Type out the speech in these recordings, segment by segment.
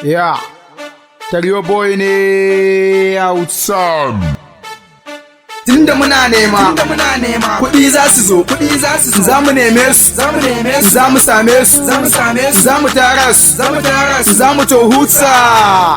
Yeah, tell your boy ne outside. Tunda muna nema kuɗi za su zo, za mu neme su, za mu same su, za mu tara su, za mu to huta.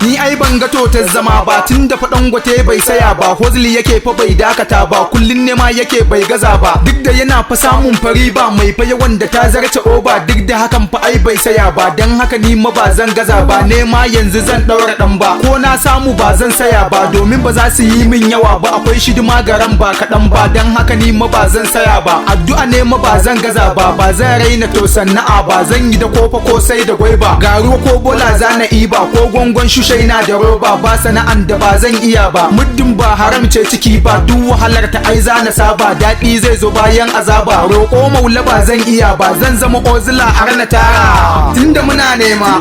Ni ai ban ga totar zama ba, tunda faɗan gwate bai saya ba, hozli yake fa bai dakata ba, kullun nema yake bai gaza ba, duk da yana fa samun fari ba mai fa yawan da ta zarce oba, duk da hakan fa ai bai saya ba, dan haka ni ma ba zan gaza ba, nema yanzu zan ɗaura ɗan ba, ko na samu ba zan saya ba, domin ba za su yi min yawa ba, akwai shidima garan ba kaɗan ba, dan haka ni ma ba zan saya ba, addu'a nema ba zan gaza ba, ba zan raina to sanna'a ba, zan yi da kofa ko sai da gwaiba, ga ruwa ko bola zana iba ko gongon shushe na da roba, ba sana'an da ba zan iya ba, muddin ba haram ce ciki ba, duk wahalar ta ai zana saba, daɗi zai zo bayan azaba, roƙo maula ba zan iya ba, zan zama ozila har na tara. Tunda muna nema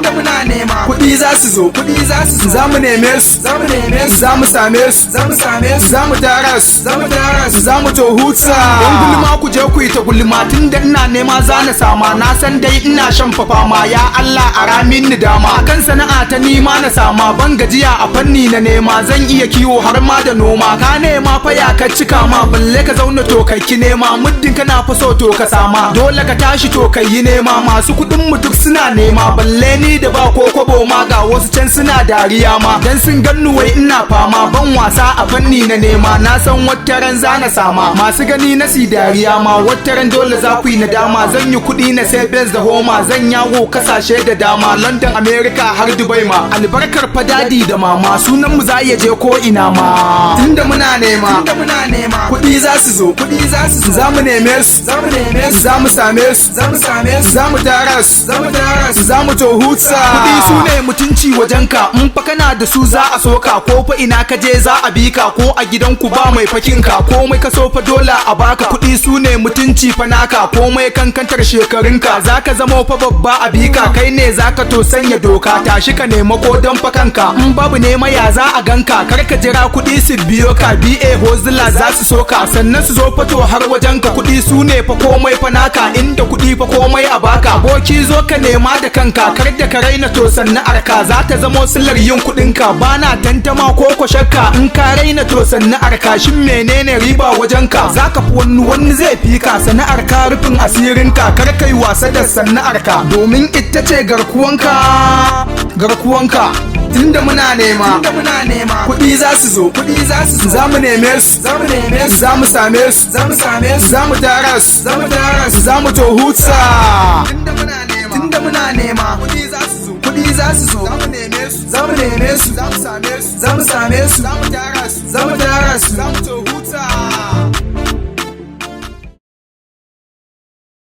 kuɗi za su zo, za mu neme su, za mu same su, za mu tara su, za mu to huta. Don gulma ku je ku yi ta gulma, tunda ina nema zana sama, na san dai ina shan fafama, ya Allah a ramin ni dama, akan sana'a ta nima na sama, ban gajiya a fanni na nema, zan iya kiwo har ma da noma, ka nema fa ya ka cika ma, balle ka zauna to kai ki nema, muddin kana fa so to ka sama, dole ka tashi to kai yi nema, masu kuɗin mu duk suna nema, balle ni da ba ko kwabo ma, ga wasu can suna dariya ma, dan sun gannu wai ina fama, ban wasa a fanni na nema, na san wattaran zana sama, masu gani na si dariya ma, wattaran dole za ku yi nadama, zan yi kuɗi na sai Benz da Homa, zan yawo kasashe da dama, London, America har Dubai ma, albarkar fa dadi da mama, sunan mu za iya je ko ina ma. Tunda muna nema kuɗi za su zo, za mu neme su, za mu same su, za mu tara su, za mu to huta. Kuɗi su ne mutunci wajenka, in fa kana da su za a soka, ko fa ina ka je za a bi ka, ko a gidanku ba mai fakinka, komai ka so fa dole a baka, kuɗi su ne mutunci fa naka, komai kankantar shekarunka, za ka zama fa babba a bika, kai ne za ka to sanya doka, tashi ka nema ko don fa kanka, in babu nema ya za a ganka, kar ka jira kuɗi su biyo ka, BA hozila za su soka, sannan su zo fato har wajenka, kuɗi su ne fa komai fa naka, inda kuɗi fa komai a baka, boki zo ka nema da kanka, kar da ka raina to sana'arka, za ta zamo silar yin kuɗinka, bana tantama ko ko shakka, in ka raina to sana'arka, shin menene riba wajenka, za ka fi wani zai fi ka, sana'arka rufin asirinka, kar kai wasa da sana'arka, domin ita ce garkuwanka. Tunda muna nema kuɗi za su zo, za mu neme su, za mu same su, za mu tara su, za mu to huta. Tunda muna nema kuɗi za su zo, za mu neme su, za mu same su, za mu tara su, za mu to huta.